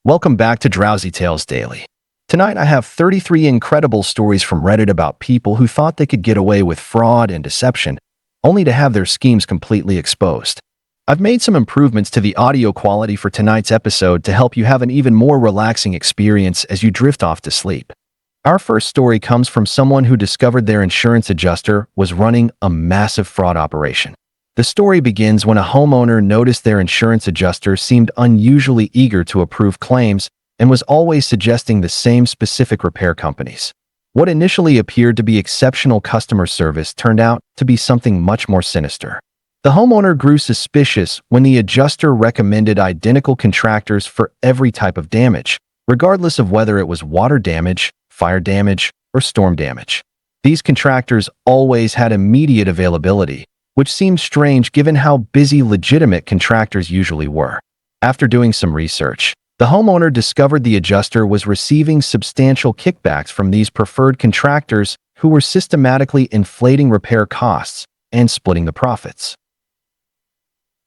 Welcome back to Drowsy Tales Daily. Tonight I have 33 incredible stories from Reddit about people who thought they could get away with fraud and deception, only to have their schemes completely exposed. I've made some improvements to the audio quality for tonight's episode to help you have an even more relaxing experience as you drift off to sleep. Our first story comes from someone who discovered their insurance adjuster was running a massive fraud operation. The story begins when a homeowner noticed their insurance adjuster seemed unusually eager to approve claims and was always suggesting the same specific repair companies. What initially appeared to be exceptional customer service turned out to be something much more sinister. The homeowner grew suspicious when the adjuster recommended identical contractors for every type of damage, regardless of whether it was water damage, fire damage, or storm damage. These contractors always had immediate availability, which seemed strange given how busy legitimate contractors usually were. After doing some research, the homeowner discovered the adjuster was receiving substantial kickbacks from these preferred contractors who were systematically inflating repair costs and splitting the profits.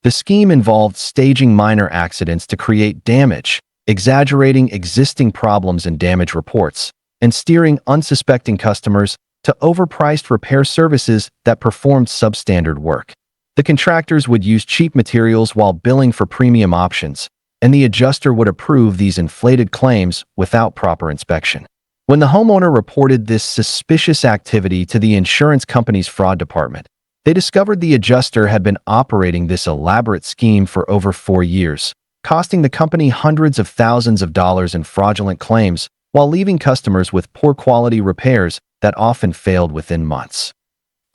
The scheme involved staging minor accidents to create damage, exaggerating existing problems in damage reports, and steering unsuspecting customers to overpriced repair services that performed substandard work. The contractors would use cheap materials while billing for premium options, and the adjuster would approve these inflated claims without proper inspection. When the homeowner reported this suspicious activity to the insurance company's fraud department, they discovered the adjuster had been operating this elaborate scheme for over 4 years, costing the company hundreds of thousands of dollars in fraudulent claims while leaving customers with poor quality repairs that often failed within months.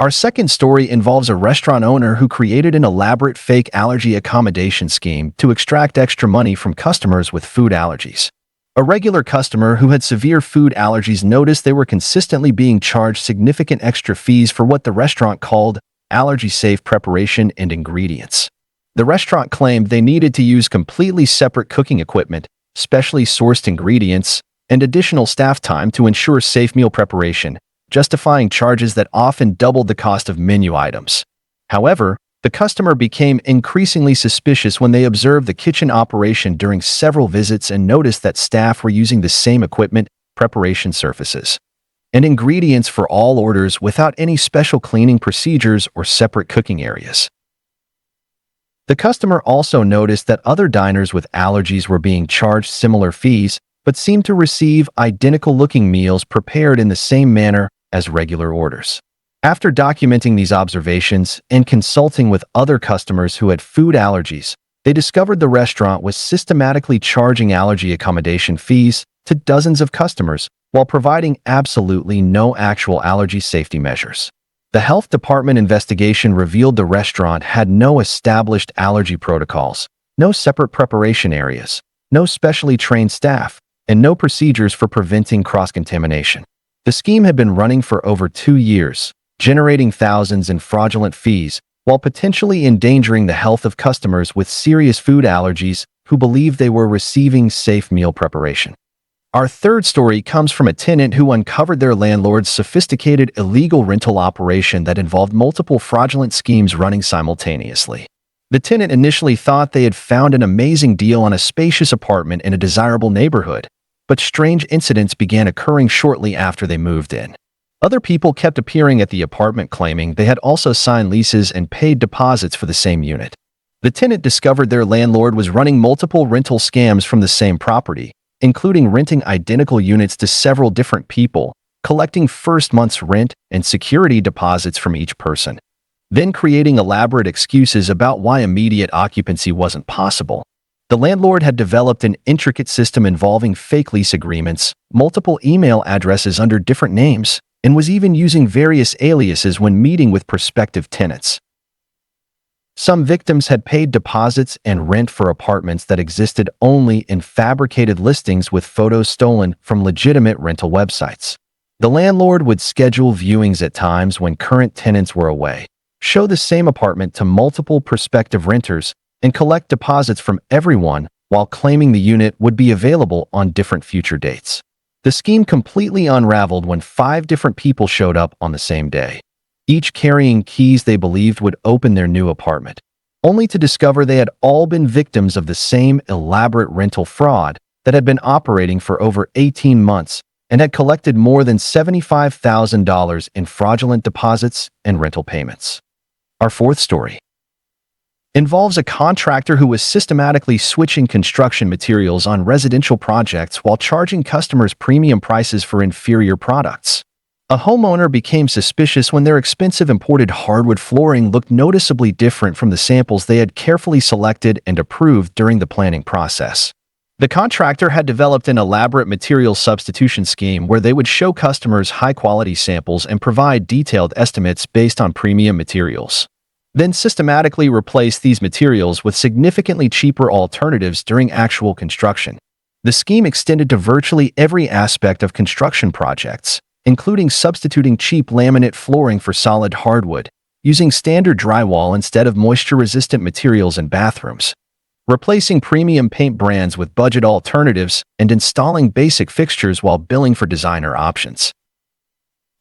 Our second story involves a restaurant owner who created an elaborate fake allergy accommodation scheme to extract extra money from customers with food allergies. A regular customer who had severe food allergies noticed they were consistently being charged significant extra fees for what the restaurant called allergy-safe preparation and ingredients. The restaurant claimed they needed to use completely separate cooking equipment, specially sourced ingredients, and additional staff time to ensure safe meal preparation, justifying charges that often doubled the cost of menu items. However, the customer became increasingly suspicious when they observed the kitchen operation during several visits and noticed that staff were using the same equipment, preparation surfaces, and ingredients for all orders without any special cleaning procedures or separate cooking areas. The customer also noticed that other diners with allergies were being charged similar fees, but seemed to receive identical-looking meals prepared in the same manner as regular orders. After documenting these observations and consulting with other customers who had food allergies, they discovered the restaurant was systematically charging allergy accommodation fees to dozens of customers while providing absolutely no actual allergy safety measures. The health department investigation revealed the restaurant had no established allergy protocols, no separate preparation areas, no specially trained staff, and no procedures for preventing cross-contamination. The scheme had been running for over 2 years, generating thousands in fraudulent fees, while potentially endangering the health of customers with serious food allergies who believed they were receiving safe meal preparation. Our third story comes from a tenant who uncovered their landlord's sophisticated illegal rental operation that involved multiple fraudulent schemes running simultaneously. The tenant initially thought they had found an amazing deal on a spacious apartment in a desirable neighborhood, but strange incidents began occurring shortly after they moved in. Other people kept appearing at the apartment claiming they had also signed leases and paid deposits for the same unit. The tenant discovered their landlord was running multiple rental scams from the same property, including renting identical units to several different people, collecting first month's rent and security deposits from each person, then creating elaborate excuses about why immediate occupancy wasn't possible. The landlord had developed an intricate system involving fake lease agreements, multiple email addresses under different names, and was even using various aliases when meeting with prospective tenants. Some victims had paid deposits and rent for apartments that existed only in fabricated listings with photos stolen from legitimate rental websites. The landlord would schedule viewings at times when current tenants were away, show the same apartment to multiple prospective renters, and collect deposits from everyone while claiming the unit would be available on different future dates. The scheme completely unraveled when 5 different people showed up on the same day, each carrying keys they believed would open their new apartment, only to discover they had all been victims of the same elaborate rental fraud that had been operating for over 18 months and had collected more than $75,000 in fraudulent deposits and rental payments. Our fourth story involves a contractor who was systematically switching construction materials on residential projects while charging customers premium prices for inferior products. A homeowner became suspicious when their expensive imported hardwood flooring looked noticeably different from the samples they had carefully selected and approved during the planning process. The contractor had developed an elaborate material substitution scheme where they would show customers high-quality samples and provide detailed estimates based on premium materials, then systematically replace these materials with significantly cheaper alternatives during actual construction. The scheme extended to virtually every aspect of construction projects, including substituting cheap laminate flooring for solid hardwood, using standard drywall instead of moisture-resistant materials in bathrooms, replacing premium paint brands with budget alternatives, and installing basic fixtures while billing for designer options.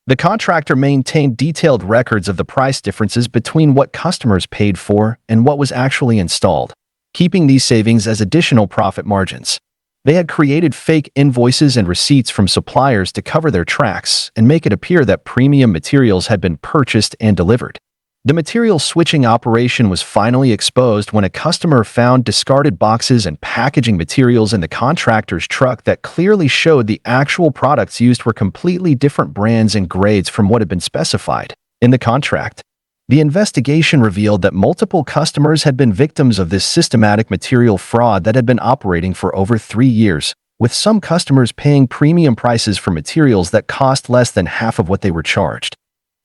The contractor maintained detailed records of the price differences between what customers paid for and what was actually installed, keeping these savings as additional profit margins. They had created fake invoices and receipts from suppliers to cover their tracks and make it appear that premium materials had been purchased and delivered. The material switching operation was finally exposed when a customer found discarded boxes and packaging materials in the contractor's truck that clearly showed the actual products used were completely different brands and grades from what had been specified in the contract. The investigation revealed that multiple customers had been victims of this systematic material fraud that had been operating for over 3 years, with some customers paying premium prices for materials that cost less than half of what they were charged.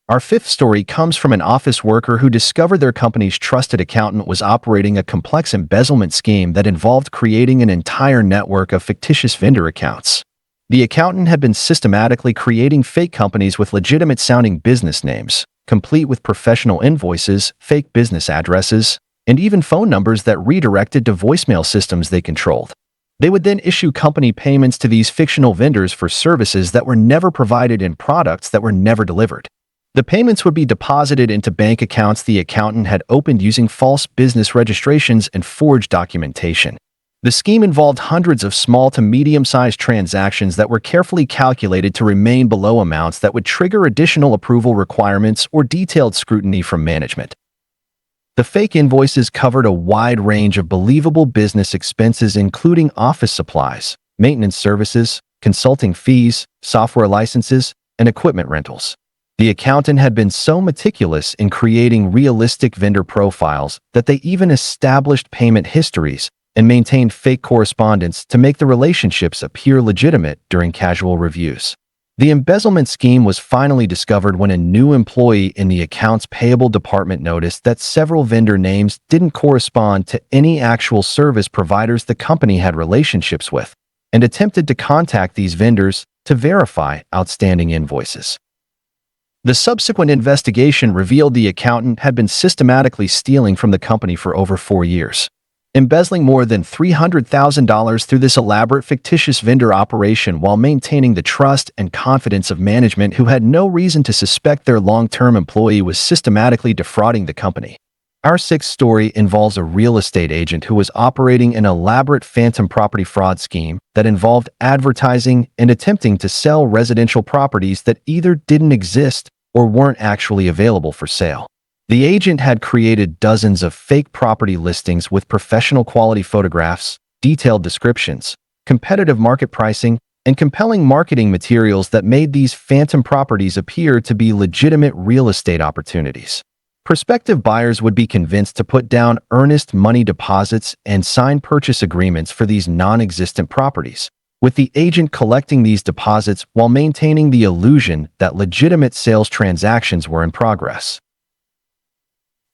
Our fifth story comes from an office worker who discovered their company's trusted accountant was operating a complex embezzlement scheme that involved creating an entire network of fictitious vendor accounts. The accountant had been systematically creating fake companies with legitimate-sounding business names, complete with professional invoices, fake business addresses, and even phone numbers that redirected to voicemail systems they controlled. They would then issue company payments to these fictional vendors for services that were never provided and products that were never delivered. The payments would be deposited into bank accounts the accountant had opened using false business registrations and forged documentation. The scheme involved hundreds of small to medium-sized transactions that were carefully calculated to remain below amounts that would trigger additional approval requirements or detailed scrutiny from management. The fake invoices covered a wide range of believable business expenses including office supplies, maintenance services, consulting fees, software licenses, and equipment rentals. The accountant had been so meticulous in creating realistic vendor profiles that they even established payment histories and maintained fake correspondence to make the relationships appear legitimate during casual reviews. The embezzlement scheme was finally discovered when a new employee in the accounts payable department noticed that several vendor names didn't correspond to any actual service providers the company had relationships with, and attempted to contact these vendors to verify outstanding invoices. The subsequent investigation revealed the accountant had been systematically stealing from the company for over 4 years, embezzling more than $300,000 through this elaborate fictitious vendor operation while maintaining the trust and confidence of management who had no reason to suspect their long-term employee was systematically defrauding the company. Our sixth story involves a real estate agent who was operating an elaborate phantom property fraud scheme that involved advertising and attempting to sell residential properties that either didn't exist or weren't actually available for sale. The agent had created dozens of fake property listings with professional quality photographs, detailed descriptions, competitive market pricing, and compelling marketing materials that made these phantom properties appear to be legitimate real estate opportunities. Prospective buyers would be convinced to put down earnest money deposits and sign purchase agreements for these non-existent properties, with the agent collecting these deposits while maintaining the illusion that legitimate sales transactions were in progress.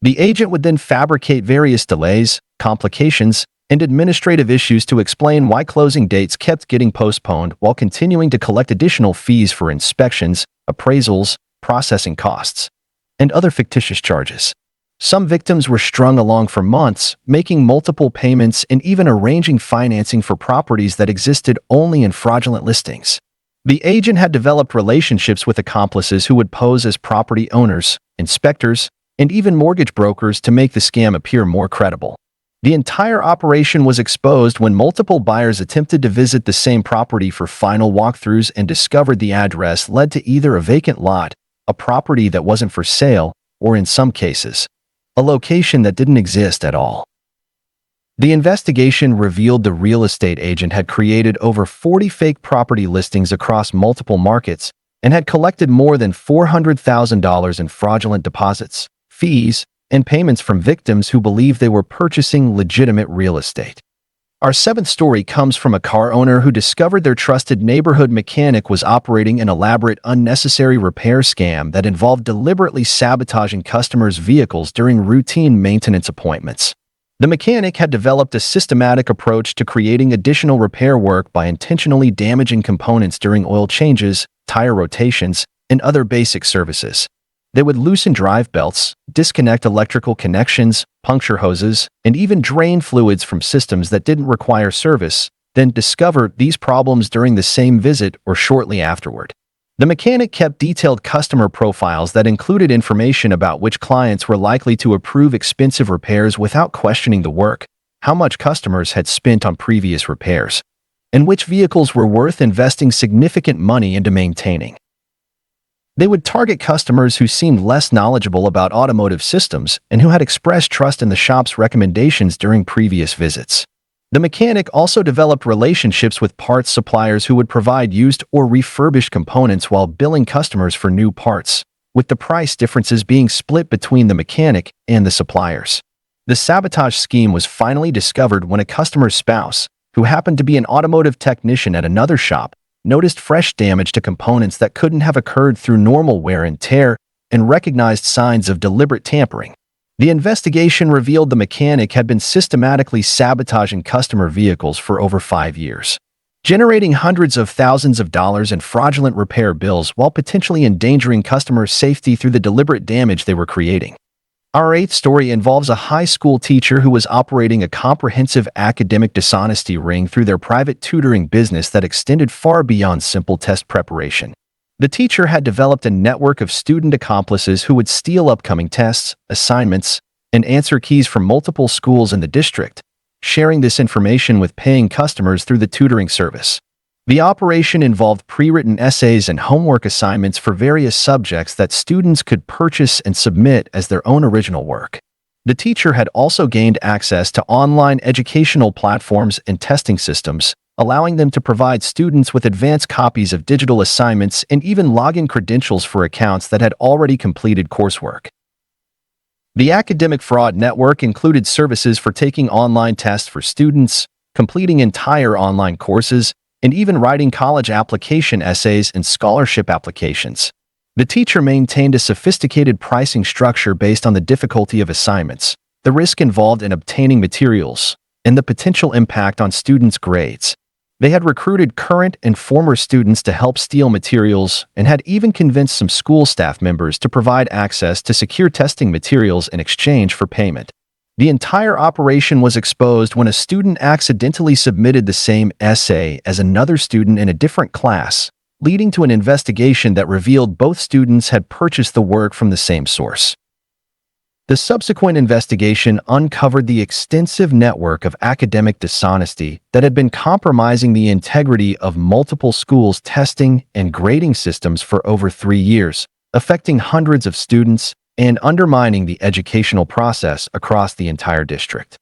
The agent would then fabricate various delays, complications, and administrative issues to explain why closing dates kept getting postponed while continuing to collect additional fees for inspections, appraisals, processing costs, and other fictitious charges. Some victims were strung along for months, making multiple payments and even arranging financing for properties that existed only in fraudulent listings. The agent had developed relationships with accomplices who would pose as property owners, inspectors, and even mortgage brokers to make the scam appear more credible. The entire operation was exposed when multiple buyers attempted to visit the same property for final walkthroughs and discovered the address led to either a vacant lot, a property that wasn't for sale, or in some cases, a location that didn't exist at all. The investigation revealed the real estate agent had created over 40 fake property listings across multiple markets and had collected more than $400,000 in fraudulent deposits, fees, and payments from victims who believed they were purchasing legitimate real estate. Our seventh story comes from a car owner who discovered their trusted neighborhood mechanic was operating an elaborate, unnecessary repair scam that involved deliberately sabotaging customers' vehicles during routine maintenance appointments. The mechanic had developed a systematic approach to creating additional repair work by intentionally damaging components during oil changes, tire rotations, and other basic services. They would loosen drive belts, disconnect electrical connections, puncture hoses, and even drain fluids from systems that didn't require service, then discover these problems during the same visit or shortly afterward. The mechanic kept detailed customer profiles that included information about which clients were likely to approve expensive repairs without questioning the work, how much customers had spent on previous repairs, and which vehicles were worth investing significant money into maintaining. They would target customers who seemed less knowledgeable about automotive systems and who had expressed trust in the shop's recommendations during previous visits. The mechanic also developed relationships with parts suppliers who would provide used or refurbished components while billing customers for new parts, with the price differences being split between the mechanic and the suppliers. The sabotage scheme was finally discovered when a customer's spouse, who happened to be an automotive technician at another shop, noticed fresh damage to components that couldn't have occurred through normal wear and tear and recognized signs of deliberate tampering. The investigation revealed the mechanic had been systematically sabotaging customer vehicles for over 5 years, generating hundreds of thousands of dollars in fraudulent repair bills while potentially endangering customer safety through the deliberate damage they were creating. Our eighth story involves a high school teacher who was operating a comprehensive academic dishonesty ring through their private tutoring business that extended far beyond simple test preparation. The teacher had developed a network of student accomplices who would steal upcoming tests, assignments, and answer keys from multiple schools in the district, sharing this information with paying customers through the tutoring service. The operation involved pre-written essays and homework assignments for various subjects that students could purchase and submit as their own original work. The teacher had also gained access to online educational platforms and testing systems, allowing them to provide students with advanced copies of digital assignments and even login credentials for accounts that had already completed coursework. The academic fraud network included services for taking online tests for students, completing entire online courses, and even writing college application essays and scholarship applications. The teacher maintained a sophisticated pricing structure based on the difficulty of assignments, the risk involved in obtaining materials, and the potential impact on students' grades. They had recruited current and former students to help steal materials and had even convinced some school staff members to provide access to secure testing materials in exchange for payment. The entire operation was exposed when a student accidentally submitted the same essay as another student in a different class, leading to an investigation that revealed both students had purchased the work from the same source. The subsequent investigation uncovered the extensive network of academic dishonesty that had been compromising the integrity of multiple schools' testing and grading systems for over 3 years, affecting hundreds of students and undermining the educational process across the entire district.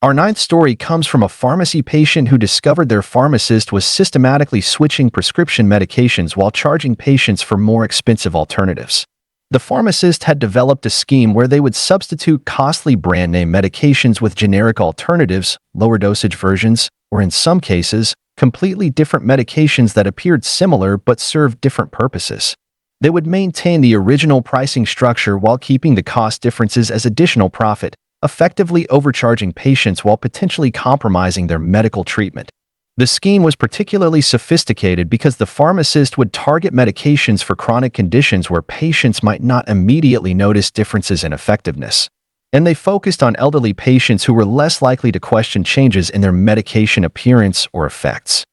Our ninth story comes from a pharmacy patient who discovered their pharmacist was systematically switching prescription medications while charging patients for more expensive alternatives. The pharmacist had developed a scheme where they would substitute costly brand-name medications with generic alternatives, lower dosage versions, or in some cases, completely different medications that appeared similar but served different purposes. They would maintain the original pricing structure while keeping the cost differences as additional profit, effectively overcharging patients while potentially compromising their medical treatment. The scheme was particularly sophisticated because the pharmacist would target medications for chronic conditions where patients might not immediately notice differences in effectiveness, and they focused on elderly patients who were less likely to question changes in their medication appearance or effects.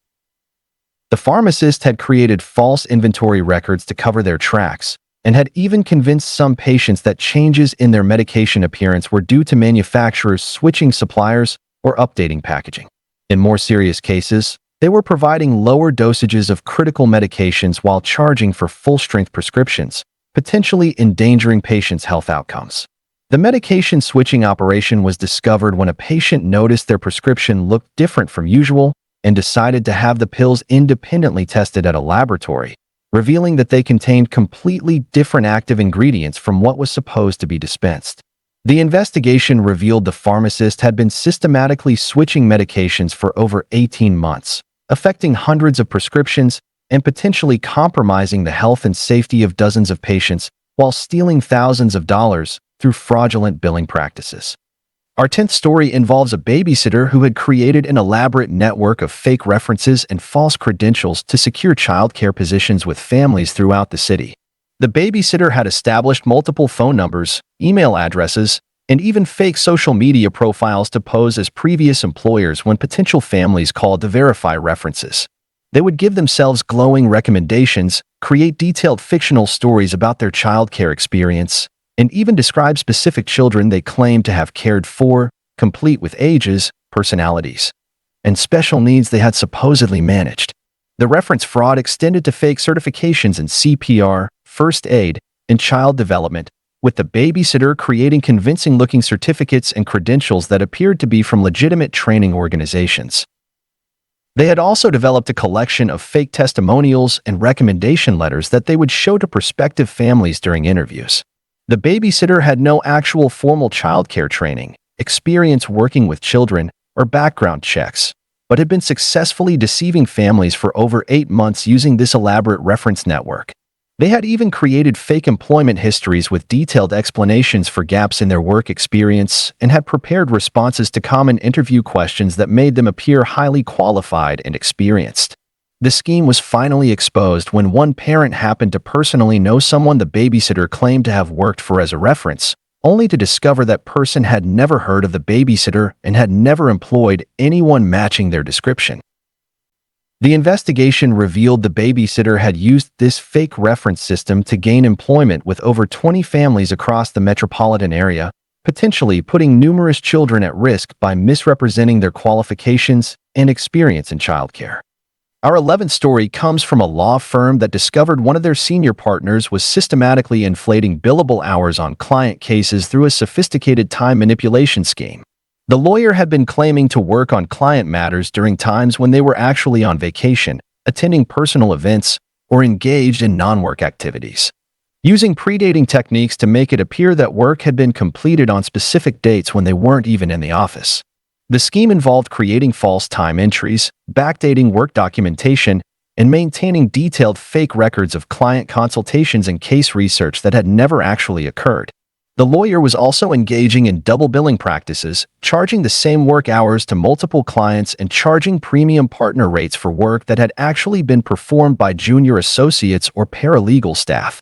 The pharmacist had created false inventory records to cover their tracks, and had even convinced some patients that changes in their medication appearance were due to manufacturers switching suppliers or updating packaging. In more serious cases, they were providing lower dosages of critical medications while charging for full-strength prescriptions, potentially endangering patients' health outcomes. The medication switching operation was discovered when a patient noticed their prescription looked different from usual and decided to have the pills independently tested at a laboratory, revealing that they contained completely different active ingredients from what was supposed to be dispensed. The investigation revealed the pharmacist had been systematically switching medications for over 18 months, affecting hundreds of prescriptions and potentially compromising the health and safety of dozens of patients while stealing thousands of dollars through fraudulent billing practices. Our 10th story involves a babysitter who had created an elaborate network of fake references and false credentials to secure childcare positions with families throughout the city. The babysitter had established multiple phone numbers, email addresses, and even fake social media profiles to pose as previous employers when potential families called to verify references. They would give themselves glowing recommendations, create detailed fictional stories about their childcare experience, and even describe specific children they claimed to have cared for, complete with ages, personalities, and special needs they had supposedly managed. The reference fraud extended to fake certifications in CPR, first aid, and child development, with the babysitter creating convincing-looking certificates and credentials that appeared to be from legitimate training organizations. They had also developed a collection of fake testimonials and recommendation letters that they would show to prospective families during interviews. The babysitter had no actual formal childcare training, experience working with children, or background checks, but had been successfully deceiving families for over 8 months using this elaborate reference network. They had even created fake employment histories with detailed explanations for gaps in their work experience and had prepared responses to common interview questions that made them appear highly qualified and experienced. The scheme was finally exposed when one parent happened to personally know someone the babysitter claimed to have worked for as a reference, only to discover that person had never heard of the babysitter and had never employed anyone matching their description. The investigation revealed the babysitter had used this fake reference system to gain employment with over 20 families across the metropolitan area, potentially putting numerous children at risk by misrepresenting their qualifications and experience in childcare. Our 11th story comes from a law firm that discovered one of their senior partners was systematically inflating billable hours on client cases through a sophisticated time manipulation scheme. The lawyer had been claiming to work on client matters during times when they were actually on vacation, attending personal events, or engaged in non-work activities. Using predating techniques to make it appear that work had been completed on specific dates when they weren't even in the office. The scheme involved creating false time entries, backdating work documentation, and maintaining detailed fake records of client consultations and case research that had never actually occurred. The lawyer was also engaging in double billing practices, charging the same work hours to multiple clients and charging premium partner rates for work that had actually been performed by junior associates or paralegal staff.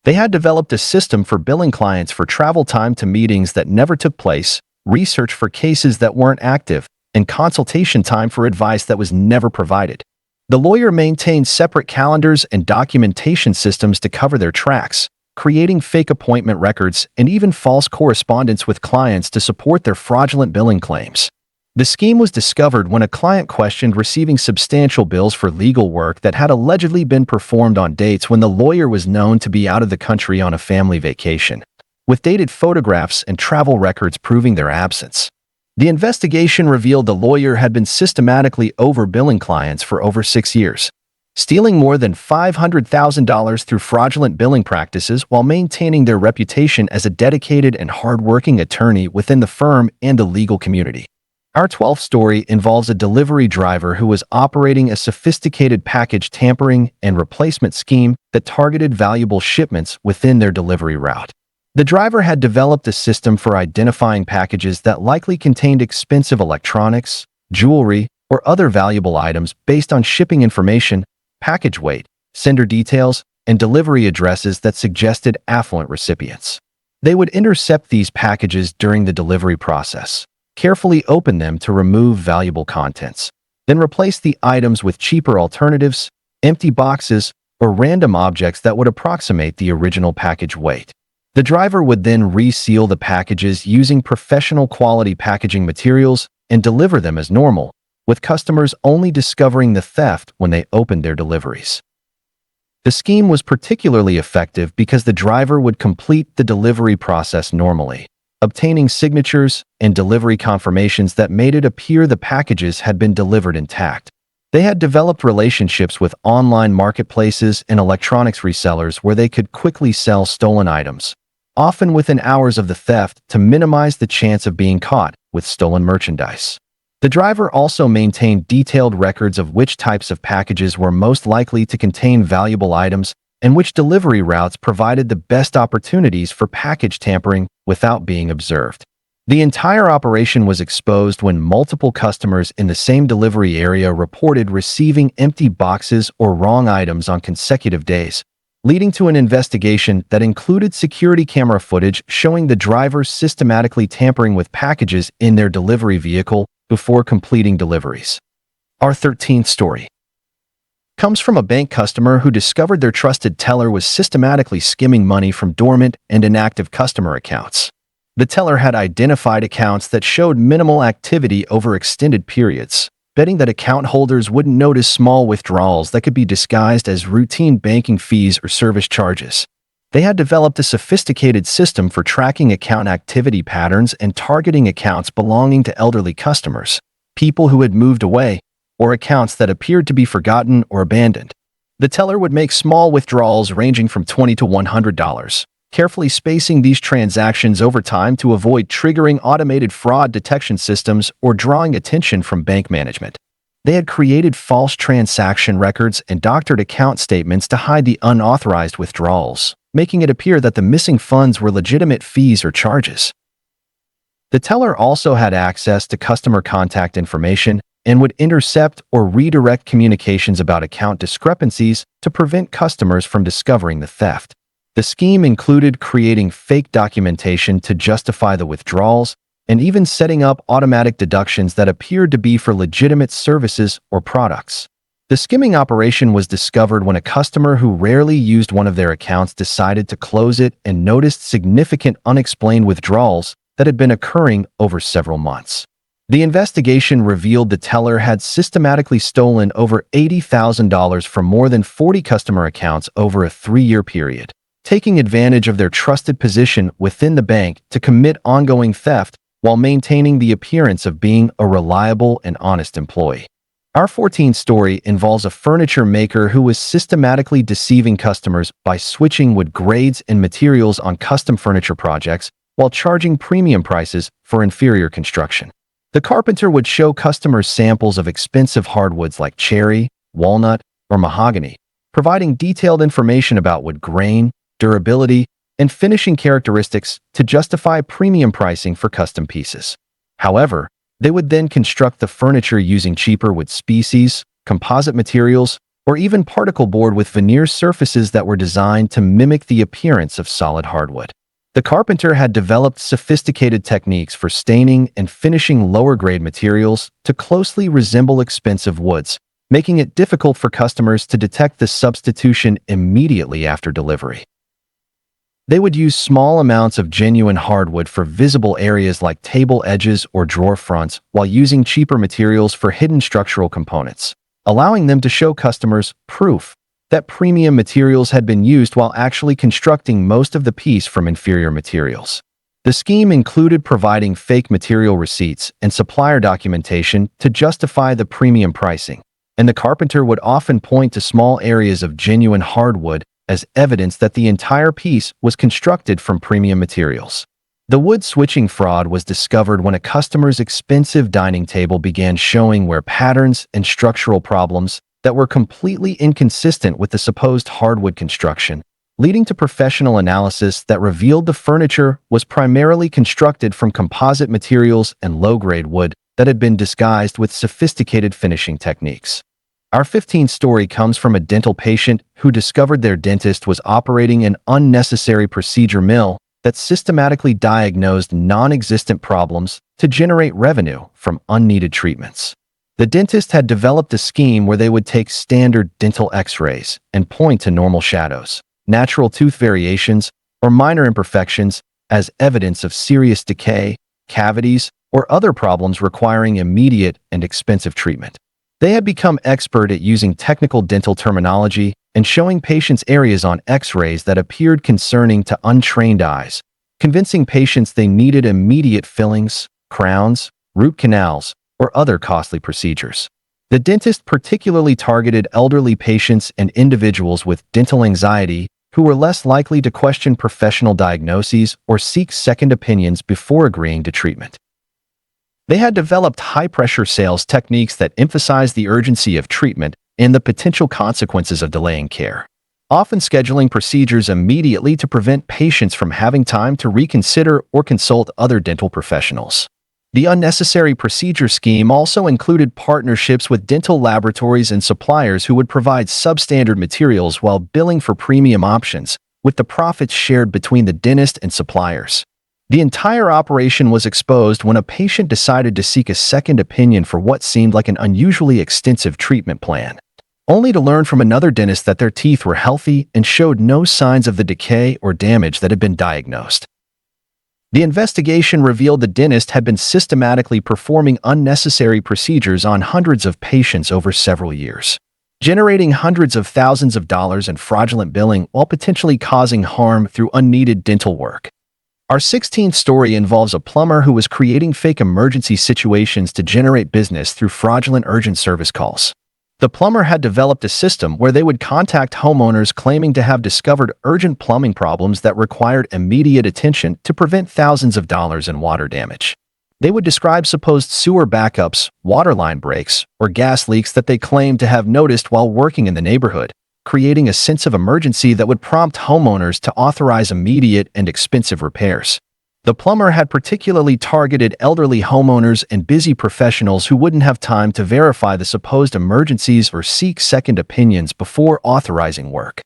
They had developed a system for billing clients for travel time to meetings that never took place, research for cases that weren't active, and consultation time for advice that was never provided. The lawyer maintained separate calendars and documentation systems to cover their tracks, creating fake appointment records and even false correspondence with clients to support their fraudulent billing claims. The scheme was discovered when a client questioned receiving substantial bills for legal work that had allegedly been performed on dates when the lawyer was known to be out of the country on a family vacation, with dated photographs and travel records proving their absence. The investigation revealed the lawyer had been systematically overbilling clients for over 6 years, stealing more than $500,000 through fraudulent billing practices while maintaining their reputation as a dedicated and hardworking attorney within the firm and the legal community. Our 12th story involves a delivery driver who was operating a sophisticated package tampering and replacement scheme that targeted valuable shipments within their delivery route. The driver had developed a system for identifying packages that likely contained expensive electronics, jewelry, or other valuable items based on shipping information, package weight, sender details, and delivery addresses that suggested affluent recipients. They would intercept these packages during the delivery process, carefully open them to remove valuable contents, then replace the items with cheaper alternatives, empty boxes, or random objects that would approximate the original package weight. The driver would then reseal the packages using professional quality packaging materials and deliver them as normal, with customers only discovering the theft when they opened their deliveries. The scheme was particularly effective because the driver would complete the delivery process normally, obtaining signatures and delivery confirmations that made it appear the packages had been delivered intact. They had developed relationships with online marketplaces and electronics resellers where they could quickly sell stolen items, often within hours of the theft, to minimize the chance of being caught with stolen merchandise. The driver also maintained detailed records of which types of packages were most likely to contain valuable items and which delivery routes provided the best opportunities for package tampering without being observed. The entire operation was exposed when multiple customers in the same delivery area reported receiving empty boxes or wrong items on consecutive days, leading to an investigation that included security camera footage showing the drivers systematically tampering with packages in their delivery vehicle before completing deliveries. Our 13th story comes from a bank customer who discovered their trusted teller was systematically skimming money from dormant and inactive customer accounts. The teller had identified accounts that showed minimal activity over extended periods, betting that account holders wouldn't notice small withdrawals that could be disguised as routine banking fees or service charges. They had developed a sophisticated system for tracking account activity patterns and targeting accounts belonging to elderly customers, people who had moved away, or accounts that appeared to be forgotten or abandoned. The teller would make small withdrawals ranging from $20 to $100, carefully spacing these transactions over time to avoid triggering automated fraud detection systems or drawing attention from bank management. They had created false transaction records and doctored account statements to hide the unauthorized withdrawals, making it appear that the missing funds were legitimate fees or charges. The teller also had access to customer contact information and would intercept or redirect communications about account discrepancies to prevent customers from discovering the theft. The scheme included creating fake documentation to justify the withdrawals and even setting up automatic deductions that appeared to be for legitimate services or products. The skimming operation was discovered when a customer who rarely used one of their accounts decided to close it and noticed significant unexplained withdrawals that had been occurring over several months. The investigation revealed the teller had systematically stolen over $80,000 from more than 40 customer accounts over a 3-year period, taking advantage of their trusted position within the bank to commit ongoing theft while maintaining the appearance of being a reliable and honest employee. Our 14th story involves a furniture maker who was systematically deceiving customers by switching wood grades and materials on custom furniture projects while charging premium prices for inferior construction. The Carpenter would show customers samples of expensive hardwoods like cherry, walnut, or mahogany, providing detailed information about wood grain, durability, and finishing characteristics to justify premium pricing for custom pieces. However, they would then construct the furniture using cheaper wood species, composite materials, or even particle board with veneer surfaces that were designed to mimic the appearance of solid hardwood. The Carpenter had developed sophisticated techniques for staining and finishing lower-grade materials to closely resemble expensive woods, making it difficult for customers to detect the substitution immediately after delivery. They would use small amounts of genuine hardwood for visible areas like table edges or drawer fronts while using cheaper materials for hidden structural components, allowing them to show customers proof that premium materials had been used while actually constructing most of the piece from inferior materials. The scheme included providing fake material receipts and supplier documentation to justify the premium pricing, and the Carpenter would often point to small areas of genuine hardwood as evidence that the entire piece was constructed from premium materials. The wood switching fraud was discovered when a customer's expensive dining table began showing wear patterns and structural problems that were completely inconsistent with the supposed hardwood construction, leading to professional analysis that revealed the furniture was primarily constructed from composite materials and low-grade wood that had been disguised with sophisticated finishing techniques. Our 15th story comes from a dental patient who discovered their dentist was operating an unnecessary procedure mill that systematically diagnosed non-existent problems to generate revenue from unneeded treatments. The dentist had developed a scheme where they would take standard dental x-rays and point to normal shadows, natural tooth variations, or minor imperfections as evidence of serious decay, cavities, or other problems requiring immediate and expensive treatment. They had become expert at using technical dental terminology and showing patients areas on x-rays that appeared concerning to untrained eyes, convincing patients they needed immediate fillings, crowns, root canals, or other costly procedures. The dentist particularly targeted elderly patients and individuals with dental anxiety who were less likely to question professional diagnoses or seek second opinions before agreeing to treatment. They had developed high-pressure sales techniques that emphasized the urgency of treatment and the potential consequences of delaying care, often scheduling procedures immediately to prevent patients from having time to reconsider or consult other dental professionals. The unnecessary procedure scheme also included partnerships with dental laboratories and suppliers who would provide substandard materials while billing for premium options, with the profits shared between the dentist and suppliers. The entire operation was exposed when a patient decided to seek a second opinion for what seemed like an unusually extensive treatment plan, only to learn from another dentist that their teeth were healthy and showed no signs of the decay or damage that had been diagnosed. The investigation revealed the dentist had been systematically performing unnecessary procedures on hundreds of patients over several years, generating hundreds of thousands of dollars in fraudulent billing while potentially causing harm through unneeded dental work. Our 16th story involves a plumber who was creating fake emergency situations to generate business through fraudulent urgent service calls. The plumber had developed a system where they would contact homeowners claiming to have discovered urgent plumbing problems that required immediate attention to prevent thousands of dollars in water damage. They would describe supposed sewer backups, water line breaks, or gas leaks that they claimed to have noticed while working in the neighborhood, creating a sense of emergency that would prompt homeowners to authorize immediate and expensive repairs. The plumber had particularly targeted elderly homeowners and busy professionals who wouldn't have time to verify the supposed emergencies or seek second opinions before authorizing work.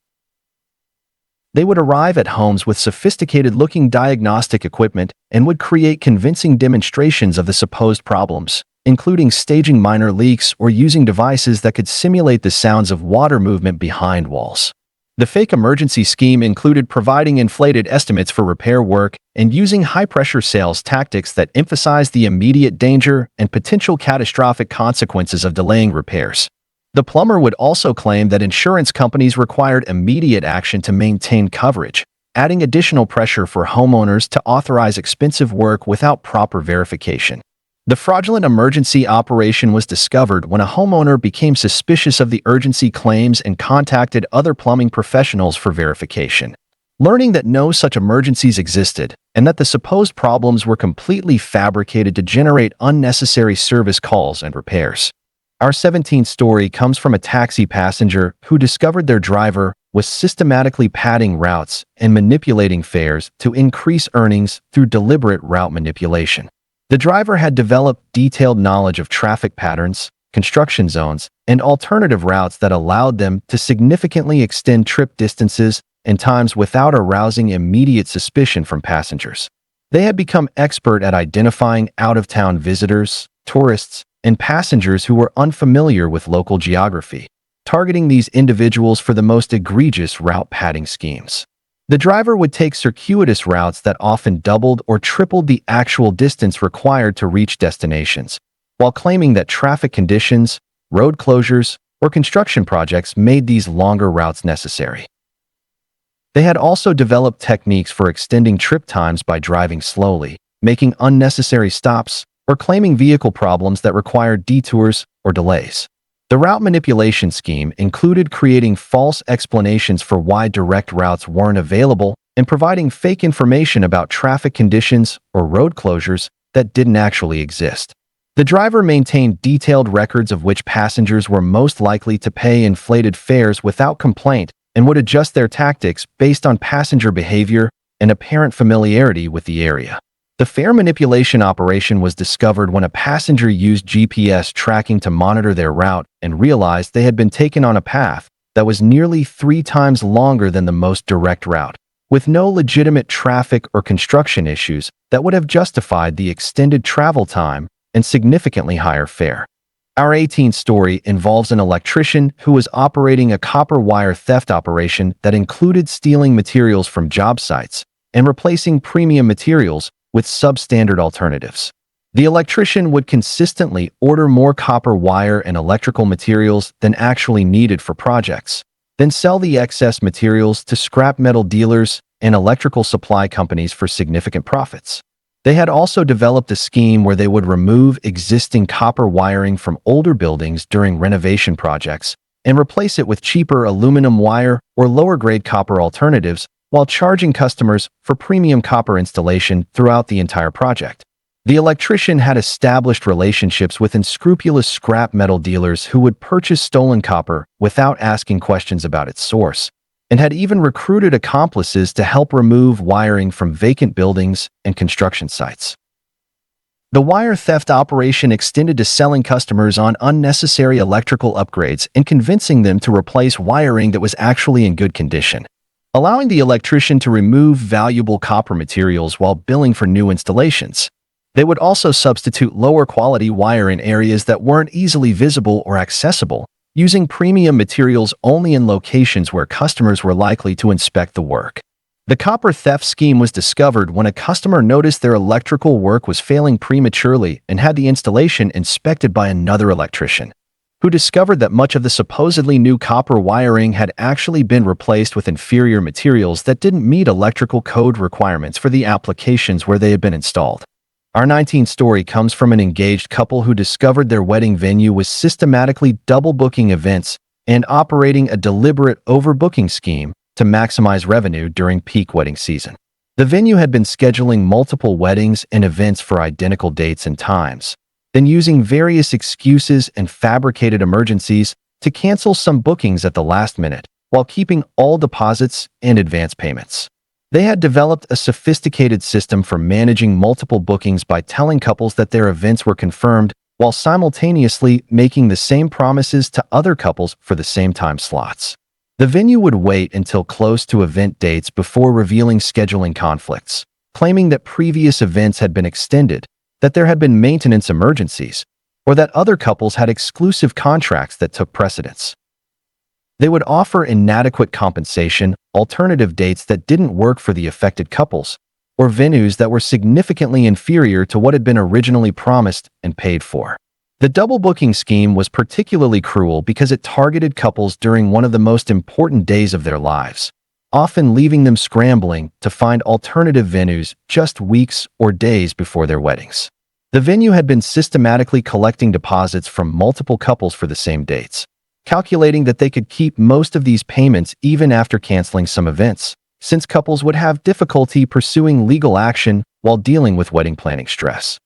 They would arrive at homes with sophisticated-looking diagnostic equipment and would create convincing demonstrations of the supposed problems, including staging minor leaks or using devices that could simulate the sounds of water movement behind walls. The fake emergency scheme included providing inflated estimates for repair work and using high-pressure sales tactics that emphasized the immediate danger and potential catastrophic consequences of delaying repairs. The plumber would also claim that insurance companies required immediate action to maintain coverage, adding additional pressure for homeowners to authorize expensive work without proper verification. The fraudulent emergency operation was discovered when a homeowner became suspicious of the urgency claims and contacted other plumbing professionals for verification. Learning that no such emergencies existed and that the supposed problems were completely fabricated to generate unnecessary service calls and repairs. Our 17th story comes from a taxi passenger who discovered their driver was systematically padding routes and manipulating fares to increase earnings through deliberate route manipulation. The driver had developed detailed knowledge of traffic patterns, construction zones, and alternative routes that allowed them to significantly extend trip distances and times without arousing immediate suspicion from passengers. They had become expert at identifying out-of-town visitors, tourists, and passengers who were unfamiliar with local geography, targeting these individuals for the most egregious route padding schemes. The driver would take circuitous routes that often doubled or tripled the actual distance required to reach destinations, while claiming that traffic conditions, road closures, or construction projects made these longer routes necessary. They had also developed techniques for extending trip times by driving slowly, making unnecessary stops, or claiming vehicle problems that required detours or delays. The route manipulation scheme included creating false explanations for why direct routes weren't available and providing fake information about traffic conditions or road closures that didn't actually exist. The driver maintained detailed records of which passengers were most likely to pay inflated fares without complaint and would adjust their tactics based on passenger behavior and apparent familiarity with the area. The fare manipulation operation was discovered when a passenger used GPS tracking to monitor their route and realized they had been taken on a path that was nearly 3 times longer than the most direct route, with no legitimate traffic or construction issues that would have justified the extended travel time and significantly higher fare. Our 18th story involves an electrician who was operating a copper wire theft operation that included stealing materials from job sites and replacing premium materials with substandard alternatives. The electrician would consistently order more copper wire and electrical materials than actually needed for projects, then sell the excess materials to scrap metal dealers and electrical supply companies for significant profits. They had also developed a scheme where they would remove existing copper wiring from older buildings during renovation projects and replace it with cheaper aluminum wire or lower-grade copper alternatives while charging customers for premium copper installation throughout the entire project. The electrician had established relationships with unscrupulous scrap metal dealers who would purchase stolen copper without asking questions about its source, and had even recruited accomplices to help remove wiring from vacant buildings and construction sites. The wire theft operation extended to selling customers on unnecessary electrical upgrades and convincing them to replace wiring that was actually in good condition, allowing the electrician to remove valuable copper materials while billing for new installations. They would also substitute lower-quality wire in areas that weren't easily visible or accessible, using premium materials only in locations where customers were likely to inspect the work. The copper theft scheme was discovered when a customer noticed their electrical work was failing prematurely and had the installation inspected by another electrician, who discovered that much of the supposedly new copper wiring had actually been replaced with inferior materials that didn't meet electrical code requirements for the applications where they had been installed. Our 19th story comes from an engaged couple who discovered their wedding venue was systematically double-booking events and operating a deliberate overbooking scheme to maximize revenue during peak wedding season. The venue had been scheduling multiple weddings and events for identical dates and times, then using various excuses and fabricated emergencies to cancel some bookings at the last minute while keeping all deposits and advance payments. They had developed a sophisticated system for managing multiple bookings by telling couples that their events were confirmed while simultaneously making the same promises to other couples for the same time slots. The venue would wait until close to event dates before revealing scheduling conflicts, claiming that previous events had been extended, that there had been maintenance emergencies, or that other couples had exclusive contracts that took precedence. They would offer inadequate compensation, alternative dates that didn't work for the affected couples, or venues that were significantly inferior to what had been originally promised and paid for. The double booking scheme was particularly cruel because it targeted couples during one of the most important days of their lives, often leaving them scrambling to find alternative venues just weeks or days before their weddings. The venue had been systematically collecting deposits from multiple couples for the same dates, calculating that they could keep most of these payments even after canceling some events, since couples would have difficulty pursuing legal action while dealing with wedding planning stress.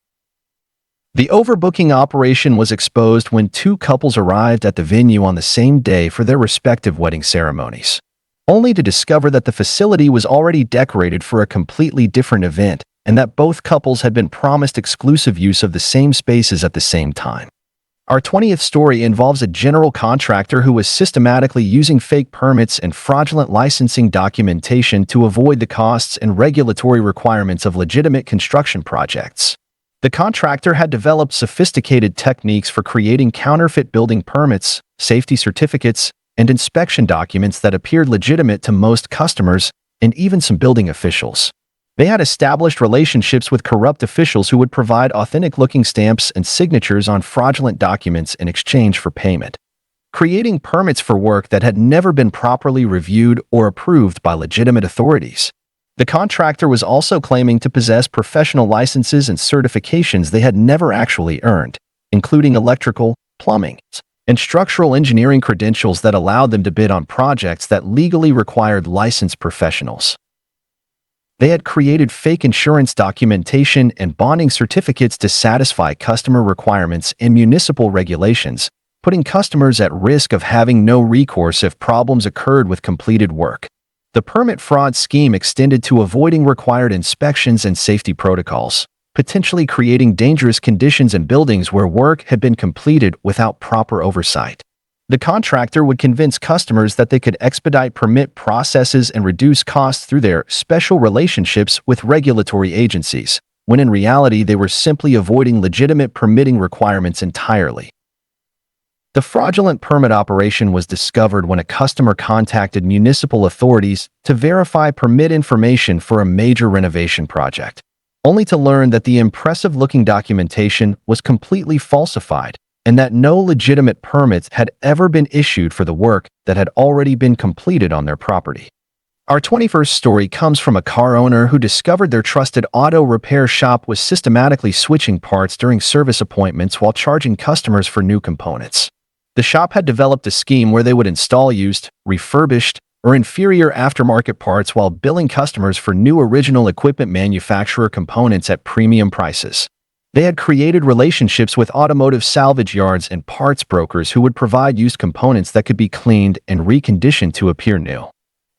The overbooking operation was exposed when two couples arrived at the venue on the same day for their respective wedding ceremonies, only to discover that the facility was already decorated for a completely different event and that both couples had been promised exclusive use of the same spaces at the same time. Our 20th story involves a general contractor who was systematically using fake permits and fraudulent licensing documentation to avoid the costs and regulatory requirements of legitimate construction projects. The contractor had developed sophisticated techniques for creating counterfeit building permits, safety certificates, and inspection documents that appeared legitimate to most customers and even some building officials. They had established relationships with corrupt officials who would provide authentic-looking stamps and signatures on fraudulent documents in exchange for payment, creating permits for work that had never been properly reviewed or approved by legitimate authorities. The contractor was also claiming to possess professional licenses and certifications they had never actually earned, including electrical, plumbing, and structural engineering credentials that allowed them to bid on projects that legally required licensed professionals. They had created fake insurance documentation and bonding certificates to satisfy customer requirements and municipal regulations, putting customers at risk of having no recourse if problems occurred with completed work. The permit fraud scheme extended to avoiding required inspections and safety protocols, potentially creating dangerous conditions in buildings where work had been completed without proper oversight. The contractor would convince customers that they could expedite permit processes and reduce costs through their special relationships with regulatory agencies, when in reality they were simply avoiding legitimate permitting requirements entirely. The fraudulent permit operation was discovered when a customer contacted municipal authorities to verify permit information for a major renovation project, only to learn that the impressive-looking documentation was completely falsified and that no legitimate permits had ever been issued for the work that had already been completed on their property. Our 21st story comes from a car owner who discovered their trusted auto repair shop was systematically switching parts during service appointments while charging customers for new components. The shop had developed a scheme where they would install used, refurbished, or inferior aftermarket parts while billing customers for new original equipment manufacturer components at premium prices. They had created relationships with automotive salvage yards and parts brokers who would provide used components that could be cleaned and reconditioned to appear new,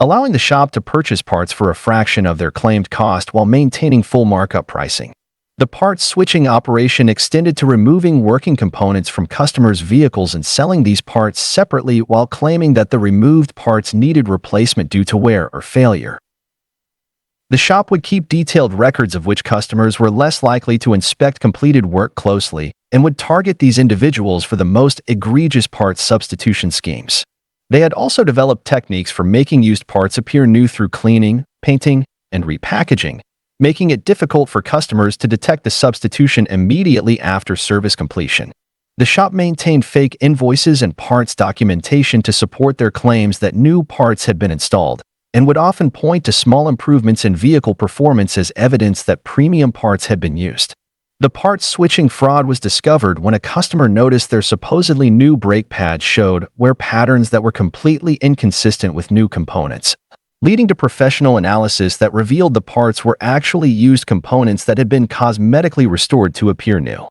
allowing the shop to purchase parts for a fraction of their claimed cost while maintaining full markup pricing. The parts switching operation extended to removing working components from customers' vehicles and selling these parts separately while claiming that the removed parts needed replacement due to wear or failure. The shop would keep detailed records of which customers were less likely to inspect completed work closely and would target these individuals for the most egregious parts substitution schemes. They had also developed techniques for making used parts appear new through cleaning, painting, and repackaging, making it difficult for customers to detect the substitution immediately after service completion. The shop maintained fake invoices and parts documentation to support their claims that new parts had been installed, and would often point to small improvements in vehicle performance as evidence that premium parts had been used. The parts switching fraud was discovered when a customer noticed their supposedly new brake pads showed wear patterns that were completely inconsistent with new components, leading to professional analysis that revealed the parts were actually used components that had been cosmetically restored to appear new.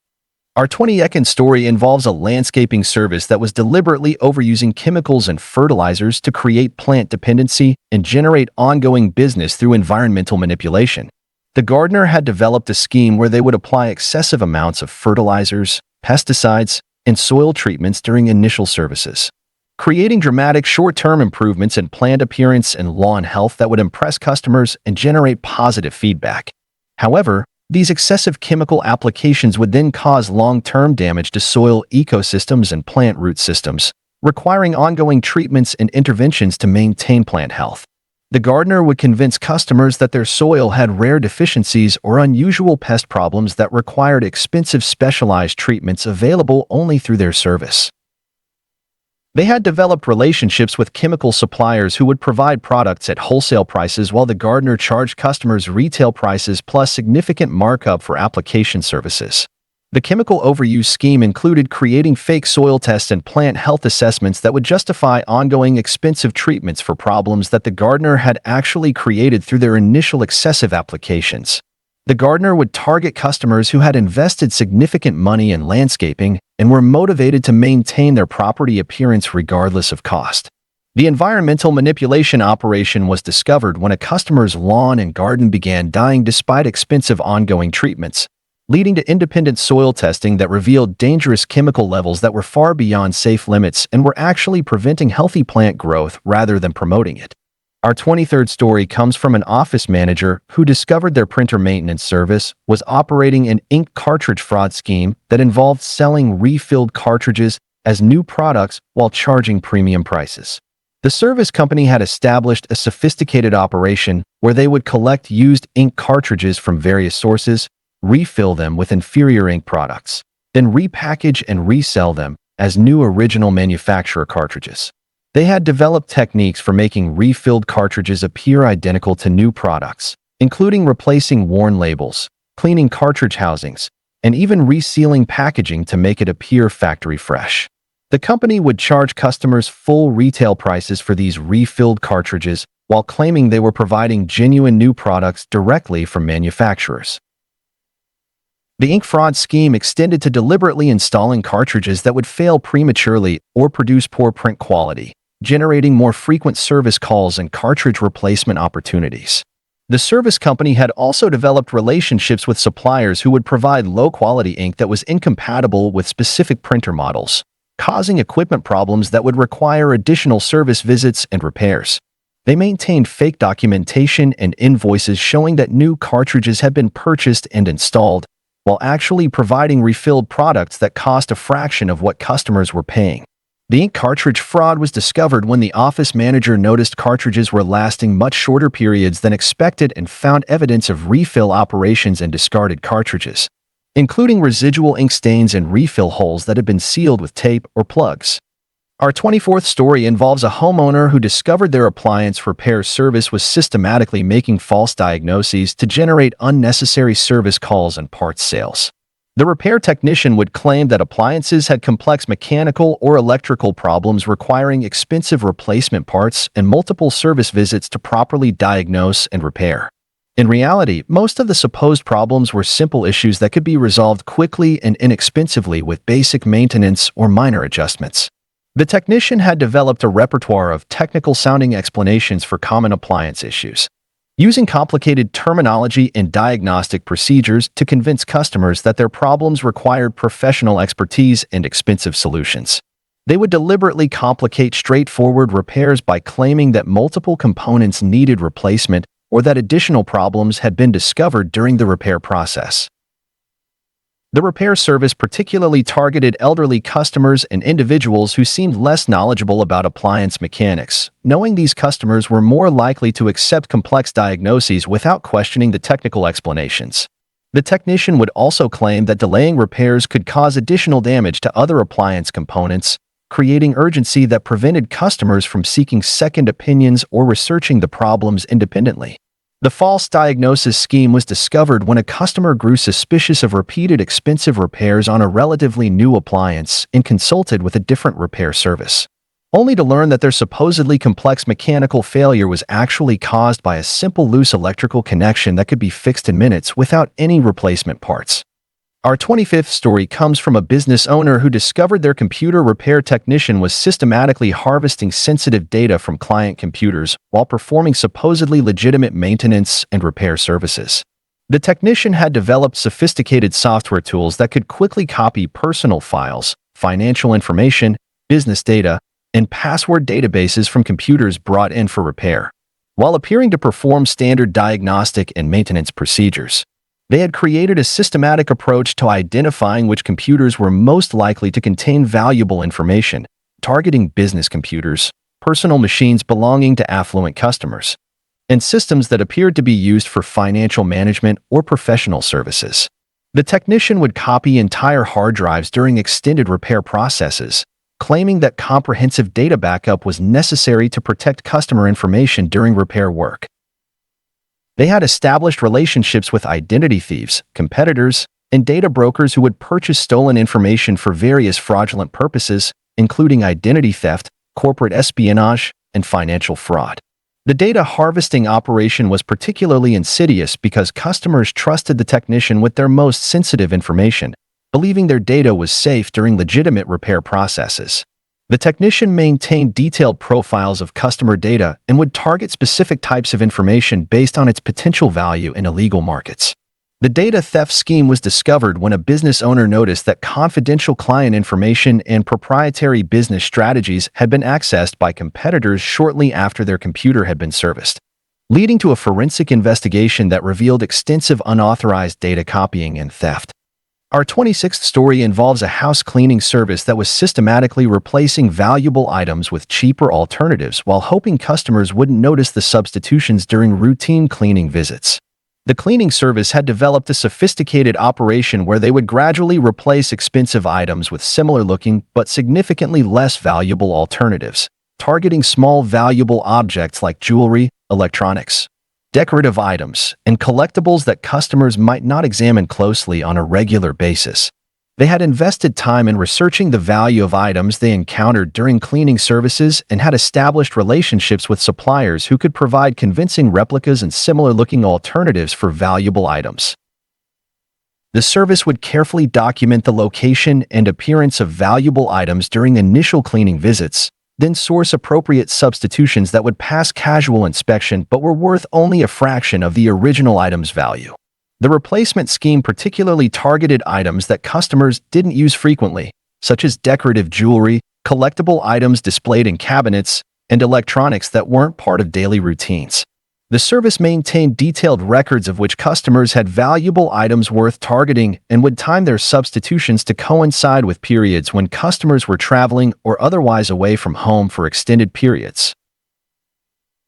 Our 22nd story involves a landscaping service that was deliberately overusing chemicals and fertilizers to create plant dependency and generate ongoing business through environmental manipulation. The gardener had developed a scheme where they would apply excessive amounts of fertilizers, pesticides, and soil treatments during initial services, creating dramatic short-term improvements in plant appearance and lawn health that would impress customers and generate positive feedback. However, these excessive chemical applications would then cause long-term damage to soil ecosystems and plant root systems, requiring ongoing treatments and interventions to maintain plant health. The gardener would convince customers that their soil had rare deficiencies or unusual pest problems that required expensive specialized treatments available only through their service. They had developed relationships with chemical suppliers who would provide products at wholesale prices while the gardener charged customers retail prices plus significant markup for application services. The chemical overuse scheme included creating fake soil tests and plant health assessments that would justify ongoing expensive treatments for problems that the gardener had actually created through their initial excessive applications. The gardener would target customers who had invested significant money in landscaping and were motivated to maintain their property appearance regardless of cost. The environmental manipulation operation was discovered when a customer's lawn and garden began dying despite expensive ongoing treatments, leading to independent soil testing that revealed dangerous chemical levels that were far beyond safe limits and were actually preventing healthy plant growth rather than promoting it. Our 23rd story comes from an office manager who discovered their printer maintenance service was operating an ink cartridge fraud scheme that involved selling refilled cartridges as new products while charging premium prices. The service company had established a sophisticated operation where they would collect used ink cartridges from various sources, refill them with inferior ink products, then repackage and resell them as new original manufacturer cartridges. They had developed techniques for making refilled cartridges appear identical to new products, including replacing worn labels, cleaning cartridge housings, and even resealing packaging to make it appear factory fresh. The company would charge customers full retail prices for these refilled cartridges while claiming they were providing genuine new products directly from manufacturers. The ink fraud scheme extended to deliberately installing cartridges that would fail prematurely or produce poor print quality, generating more frequent service calls and cartridge replacement opportunities. The service company had also developed relationships with suppliers who would provide low-quality ink that was incompatible with specific printer models, causing equipment problems that would require additional service visits and repairs. They maintained fake documentation and invoices showing that new cartridges had been purchased and installed, while actually providing refilled products that cost a fraction of what customers were paying. The ink cartridge fraud was discovered when the office manager noticed cartridges were lasting much shorter periods than expected and found evidence of refill operations and discarded cartridges, including residual ink stains and refill holes that had been sealed with tape or plugs. Our 24th story involves a homeowner who discovered their appliance repair service was systematically making false diagnoses to generate unnecessary service calls and parts sales. The repair technician would claim that appliances had complex mechanical or electrical problems requiring expensive replacement parts and multiple service visits to properly diagnose and repair. In reality, most of the supposed problems were simple issues that could be resolved quickly and inexpensively with basic maintenance or minor adjustments. The technician had developed a repertoire of technical-sounding explanations for common appliance issues, using complicated terminology and diagnostic procedures to convince customers that their problems required professional expertise and expensive solutions. They would deliberately complicate straightforward repairs by claiming that multiple components needed replacement or that additional problems had been discovered during the repair process. The repair service particularly targeted elderly customers and individuals who seemed less knowledgeable about appliance mechanics, knowing these customers were more likely to accept complex diagnoses without questioning the technical explanations. The technician would also claim that delaying repairs could cause additional damage to other appliance components, creating urgency that prevented customers from seeking second opinions or researching the problems independently. The false diagnosis scheme was discovered when a customer grew suspicious of repeated expensive repairs on a relatively new appliance and consulted with a different repair service, only to learn that their supposedly complex mechanical failure was actually caused by a simple loose electrical connection that could be fixed in minutes without any replacement parts. Our 25th story comes from a business owner who discovered their computer repair technician was systematically harvesting sensitive data from client computers while performing supposedly legitimate maintenance and repair services. The technician had developed sophisticated software tools that could quickly copy personal files, financial information, business data, and password databases from computers brought in for repair, while appearing to perform standard diagnostic and maintenance procedures. They had created a systematic approach to identifying which computers were most likely to contain valuable information, targeting business computers, personal machines belonging to affluent customers, and systems that appeared to be used for financial management or professional services. The technician would copy entire hard drives during extended repair processes, claiming that comprehensive data backup was necessary to protect customer information during repair work. They had established relationships with identity thieves, competitors, and data brokers who would purchase stolen information for various fraudulent purposes, including identity theft, corporate espionage, and financial fraud. The data harvesting operation was particularly insidious because customers trusted the technician with their most sensitive information, believing their data was safe during legitimate repair processes. The technician maintained detailed profiles of customer data and would target specific types of information based on its potential value in illegal markets. The data theft scheme was discovered when a business owner noticed that confidential client information and proprietary business strategies had been accessed by competitors shortly after their computer had been serviced, leading to a forensic investigation that revealed extensive unauthorized data copying and theft. Our 26th story involves a house cleaning service that was systematically replacing valuable items with cheaper alternatives while hoping customers wouldn't notice the substitutions during routine cleaning visits. The cleaning service had developed a sophisticated operation where they would gradually replace expensive items with similar-looking but significantly less valuable alternatives, targeting small valuable objects like jewelry, electronics, decorative items, and collectibles that customers might not examine closely on a regular basis. They had invested time in researching the value of items they encountered during cleaning services and had established relationships with suppliers who could provide convincing replicas and similar-looking alternatives for valuable items. The service would carefully document the location and appearance of valuable items during initial cleaning visits, then source appropriate substitutions that would pass casual inspection but were worth only a fraction of the original item's value. The replacement scheme particularly targeted items that customers didn't use frequently, such as decorative jewelry, collectible items displayed in cabinets, and electronics that weren't part of daily routines. The service maintained detailed records of which customers had valuable items worth targeting and would time their substitutions to coincide with periods when customers were traveling or otherwise away from home for extended periods.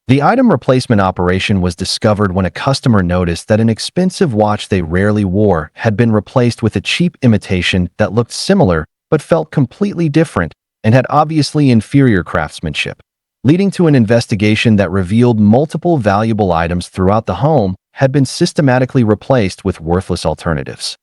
The item replacement operation was discovered when a customer noticed that an expensive watch they rarely wore had been replaced with a cheap imitation that looked similar but felt completely different and had obviously inferior craftsmanship, leading to an investigation that revealed multiple valuable items throughout the home had been systematically replaced with worthless alternatives.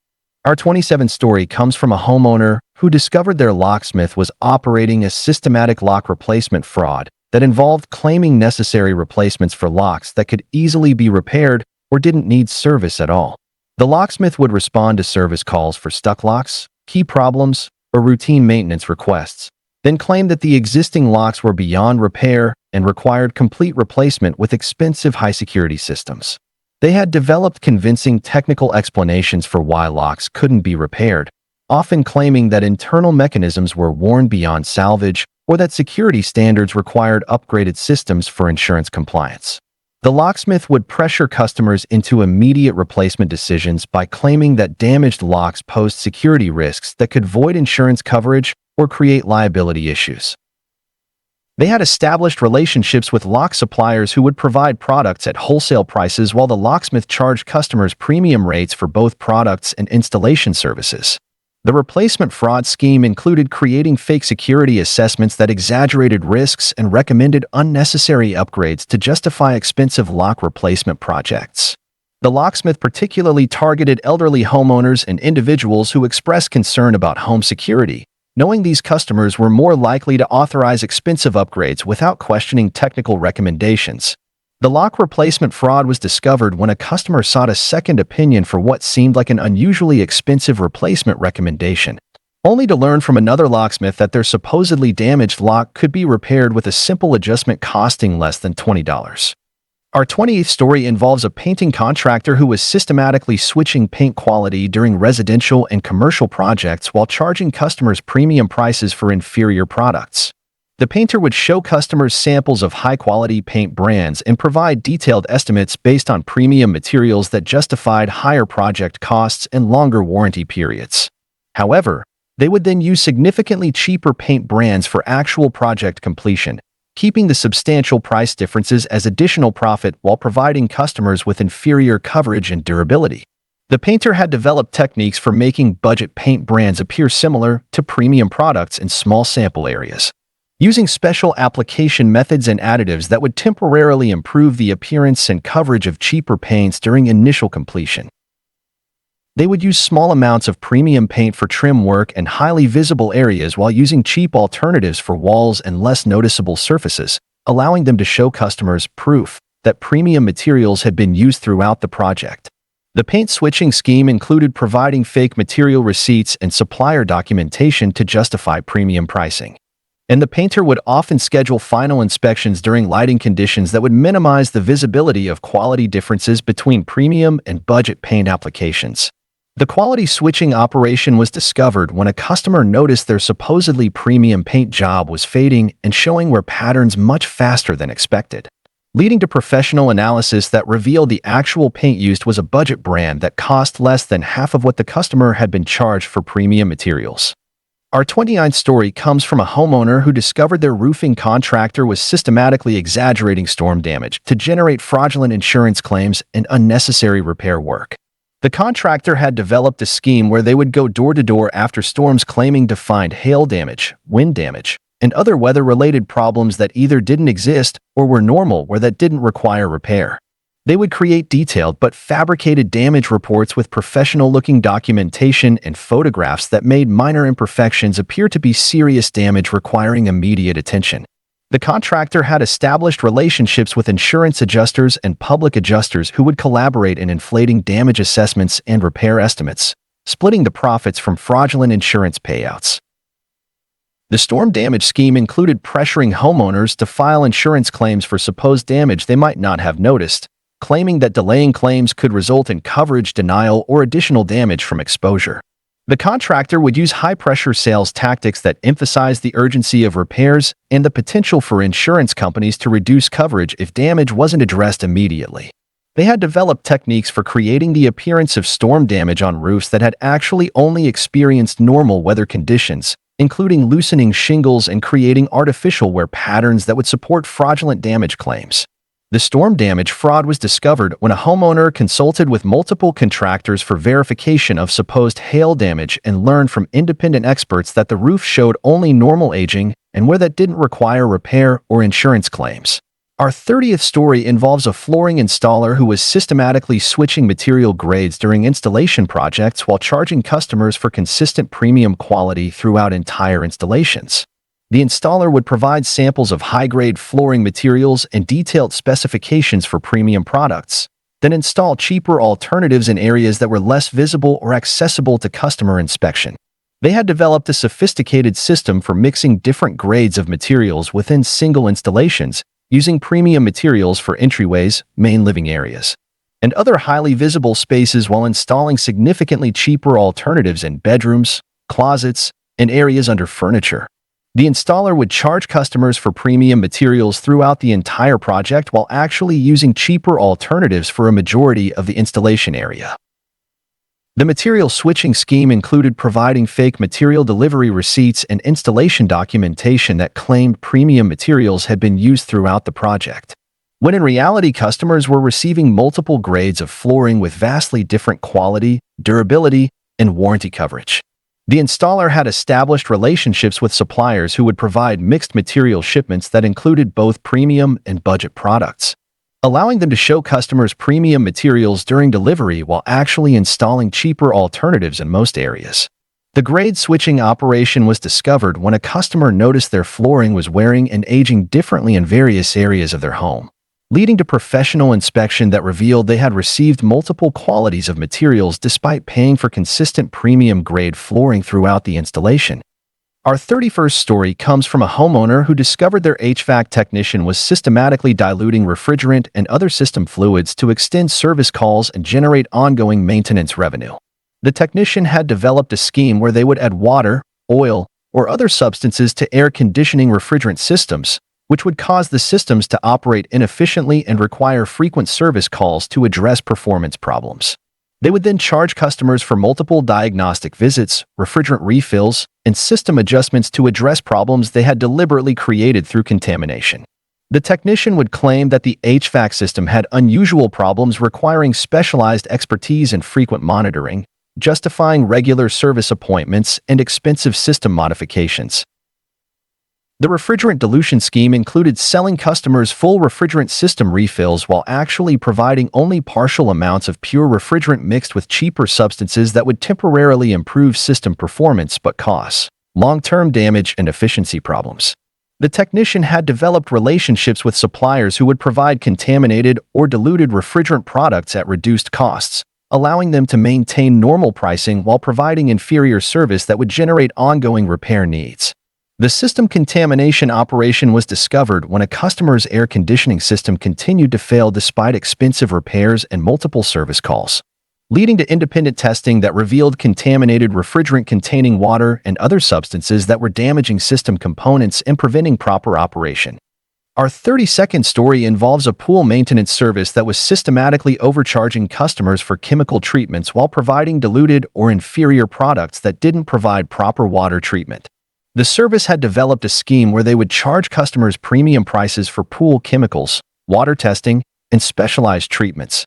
Our 27th story comes from a homeowner who discovered their locksmith was operating a systematic lock replacement fraud that involved claiming necessary replacements for locks that could easily be repaired or didn't need service at all. The locksmith would respond to service calls for stuck locks, key problems, or routine maintenance requests, then claim that the existing locks were beyond repair and required complete replacement with expensive high-security systems. They had developed convincing technical explanations for why locks couldn't be repaired, often claiming that internal mechanisms were worn beyond salvage or that security standards required upgraded systems for insurance compliance. The locksmith would pressure customers into immediate replacement decisions by claiming that damaged locks posed security risks that could void insurance coverage or create liability issues. They had established relationships with lock suppliers who would provide products at wholesale prices while the locksmith charged customers premium rates for both products and installation services. The replacement fraud scheme included creating fake security assessments that exaggerated risks and recommended unnecessary upgrades to justify expensive lock replacement projects. The locksmith particularly targeted elderly homeowners and individuals who expressed concern about home security, knowing these customers were more likely to authorize expensive upgrades without questioning technical recommendations. The lock replacement fraud was discovered when a customer sought a second opinion for what seemed like an unusually expensive replacement recommendation, only to learn from another locksmith that their supposedly damaged lock could be repaired with a simple adjustment costing less than $20. Our 28th story involves a painting contractor who was systematically switching paint quality during residential and commercial projects while charging customers premium prices for inferior products. The painter would show customers samples of high-quality paint brands and provide detailed estimates based on premium materials that justified higher project costs and longer warranty periods. However, they would then use significantly cheaper paint brands for actual project completion, keeping the substantial price differences as additional profit while providing customers with inferior coverage and durability. The painter had developed techniques for making budget paint brands appear similar to premium products in small sample areas, using special application methods and additives that would temporarily improve the appearance and coverage of cheaper paints during initial completion. They would use small amounts of premium paint for trim work and highly visible areas while using cheap alternatives for walls and less noticeable surfaces, allowing them to show customers proof that premium materials had been used throughout the project. The paint switching scheme included providing fake material receipts and supplier documentation to justify premium pricing. And the painter would often schedule final inspections during lighting conditions that would minimize the visibility of quality differences between premium and budget paint applications. The quality switching operation was discovered when a customer noticed their supposedly premium paint job was fading and showing wear patterns much faster than expected, leading to professional analysis that revealed the actual paint used was a budget brand that cost less than half of what the customer had been charged for premium materials. Our 29th story comes from a homeowner who discovered their roofing contractor was systematically exaggerating storm damage to generate fraudulent insurance claims and unnecessary repair work. The contractor had developed a scheme where they would go door to door after storms claiming to find hail damage, wind damage, and other weather-related problems that either didn't exist or were normal or that didn't require repair. They would create detailed but fabricated damage reports with professional-looking documentation and photographs that made minor imperfections appear to be serious damage requiring immediate attention. The contractor had established relationships with insurance adjusters and public adjusters who would collaborate in inflating damage assessments and repair estimates, splitting the profits from fraudulent insurance payouts. The storm damage scheme included pressuring homeowners to file insurance claims for supposed damage they might not have noticed, claiming that delaying claims could result in coverage denial or additional damage from exposure. The contractor would use high-pressure sales tactics that emphasize the urgency of repairs and the potential for insurance companies to reduce coverage if damage wasn't addressed immediately. They had developed techniques for creating the appearance of storm damage on roofs that had actually only experienced normal weather conditions, including loosening shingles and creating artificial wear patterns that would support fraudulent damage claims. The storm damage fraud was discovered when a homeowner consulted with multiple contractors for verification of supposed hail damage and learned from independent experts that the roof showed only normal aging and where that didn't require repair or insurance claims. Our 30th story involves a flooring installer who was systematically switching material grades during installation projects while charging customers for consistent premium quality throughout entire installations. The installer would provide samples of high-grade flooring materials and detailed specifications for premium products, then install cheaper alternatives in areas that were less visible or accessible to customer inspection. They had developed a sophisticated system for mixing different grades of materials within single installations, using premium materials for entryways, main living areas, and other highly visible spaces while installing significantly cheaper alternatives in bedrooms, closets, and areas under furniture. The installer would charge customers for premium materials throughout the entire project while actually using cheaper alternatives for a majority of the installation area. The material switching scheme included providing fake material delivery receipts and installation documentation that claimed premium materials had been used throughout the project, when in reality customers were receiving multiple grades of flooring with vastly different quality, durability, and warranty coverage. The installer had established relationships with suppliers who would provide mixed material shipments that included both premium and budget products, allowing them to show customers premium materials during delivery while actually installing cheaper alternatives in most areas. The grade switching operation was discovered when a customer noticed their flooring was wearing and aging differently in various areas of their home, leading to professional inspection that revealed they had received multiple qualities of materials despite paying for consistent premium grade flooring throughout the installation. Our 31st story comes from a homeowner who discovered their HVAC technician was systematically diluting refrigerant and other system fluids to extend service calls and generate ongoing maintenance revenue. The technician had developed a scheme where they would add water, oil, or other substances to air conditioning refrigerant systems, which would cause the systems to operate inefficiently and require frequent service calls to address performance problems. They would then charge customers for multiple diagnostic visits, refrigerant refills, and system adjustments to address problems they had deliberately created through contamination. The technician would claim that the HVAC system had unusual problems requiring specialized expertise and frequent monitoring, justifying regular service appointments and expensive system modifications. The refrigerant dilution scheme included selling customers full refrigerant system refills while actually providing only partial amounts of pure refrigerant mixed with cheaper substances that would temporarily improve system performance but cause long-term damage and efficiency problems. The technician had developed relationships with suppliers who would provide contaminated or diluted refrigerant products at reduced costs, allowing them to maintain normal pricing while providing inferior service that would generate ongoing repair needs. The system contamination operation was discovered when a customer's air conditioning system continued to fail despite expensive repairs and multiple service calls, leading to independent testing that revealed contaminated refrigerant containing water and other substances that were damaging system components and preventing proper operation. Our 32nd story involves a pool maintenance service that was systematically overcharging customers for chemical treatments while providing diluted or inferior products that didn't provide proper water treatment. The service had developed a scheme where they would charge customers premium prices for pool chemicals, water testing, and specialized treatments,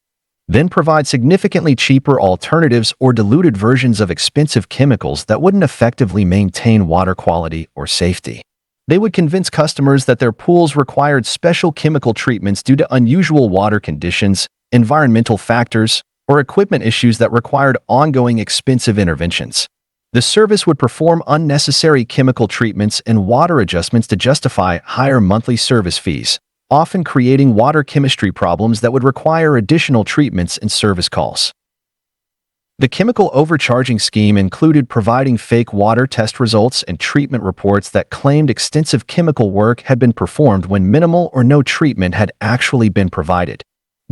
then provide significantly cheaper alternatives or diluted versions of expensive chemicals that wouldn't effectively maintain water quality or safety. They would convince customers that their pools required special chemical treatments due to unusual water conditions, environmental factors, or equipment issues that required ongoing expensive interventions. The service would perform unnecessary chemical treatments and water adjustments to justify higher monthly service fees, often creating water chemistry problems that would require additional treatments and service calls. The chemical overcharging scheme included providing fake water test results and treatment reports that claimed extensive chemical work had been performed when minimal or no treatment had actually been provided.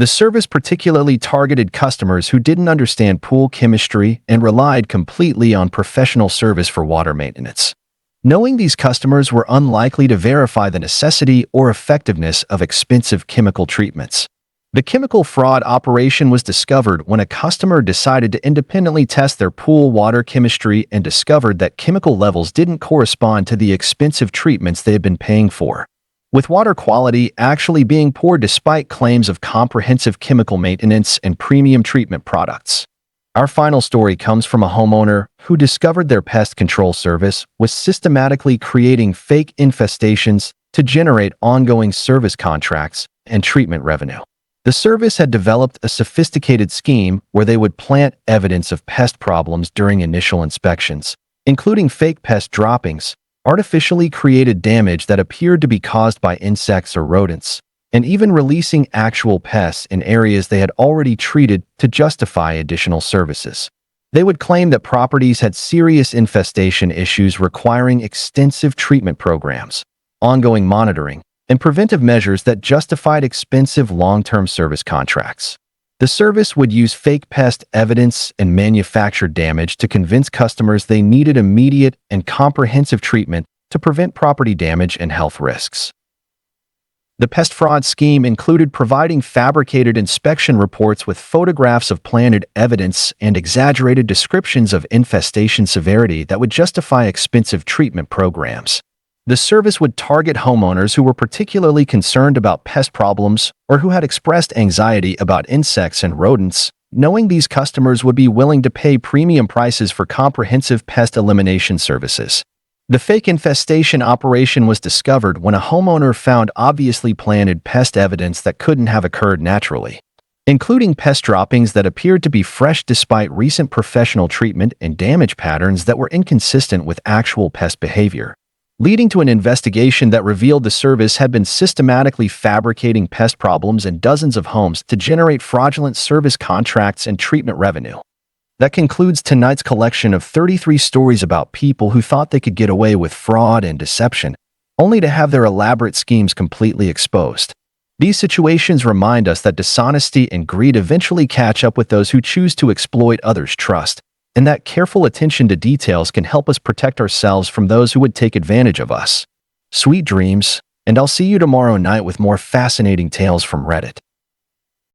The service particularly targeted customers who didn't understand pool chemistry and relied completely on professional service for water maintenance. Knowing these customers were unlikely to verify the necessity or effectiveness of expensive chemical treatments. The chemical fraud operation was discovered when a customer decided to independently test their pool water chemistry and discovered that chemical levels didn't correspond to the expensive treatments they had been paying for, with water quality actually being poor despite claims of comprehensive chemical maintenance and premium treatment products. Our final story comes from a homeowner who discovered their pest control service was systematically creating fake infestations to generate ongoing service contracts and treatment revenue. The service had developed a sophisticated scheme where they would plant evidence of pest problems during initial inspections, including fake pest droppings, artificially created damage that appeared to be caused by insects or rodents, and even releasing actual pests in areas they had already treated to justify additional services. They would claim that properties had serious infestation issues requiring extensive treatment programs, ongoing monitoring, and preventive measures that justified expensive long-term service contracts. The service would use fake pest evidence and manufactured damage to convince customers they needed immediate and comprehensive treatment to prevent property damage and health risks. The pest fraud scheme included providing fabricated inspection reports with photographs of planted evidence and exaggerated descriptions of infestation severity that would justify expensive treatment programs. The service would target homeowners who were particularly concerned about pest problems or who had expressed anxiety about insects and rodents, knowing these customers would be willing to pay premium prices for comprehensive pest elimination services. The fake infestation operation was discovered when a homeowner found obviously planted pest evidence that couldn't have occurred naturally, including pest droppings that appeared to be fresh despite recent professional treatment and damage patterns that were inconsistent with actual pest behavior, leading to an investigation that revealed the service had been systematically fabricating pest problems in dozens of homes to generate fraudulent service contracts and treatment revenue. That concludes tonight's collection of 33 stories about people who thought they could get away with fraud and deception, only to have their elaborate schemes completely exposed. These situations remind us that dishonesty and greed eventually catch up with those who choose to exploit others' trust, and that careful attention to details can help us protect ourselves from those who would take advantage of us. Sweet dreams, and I'll see you tomorrow night with more fascinating tales from Reddit.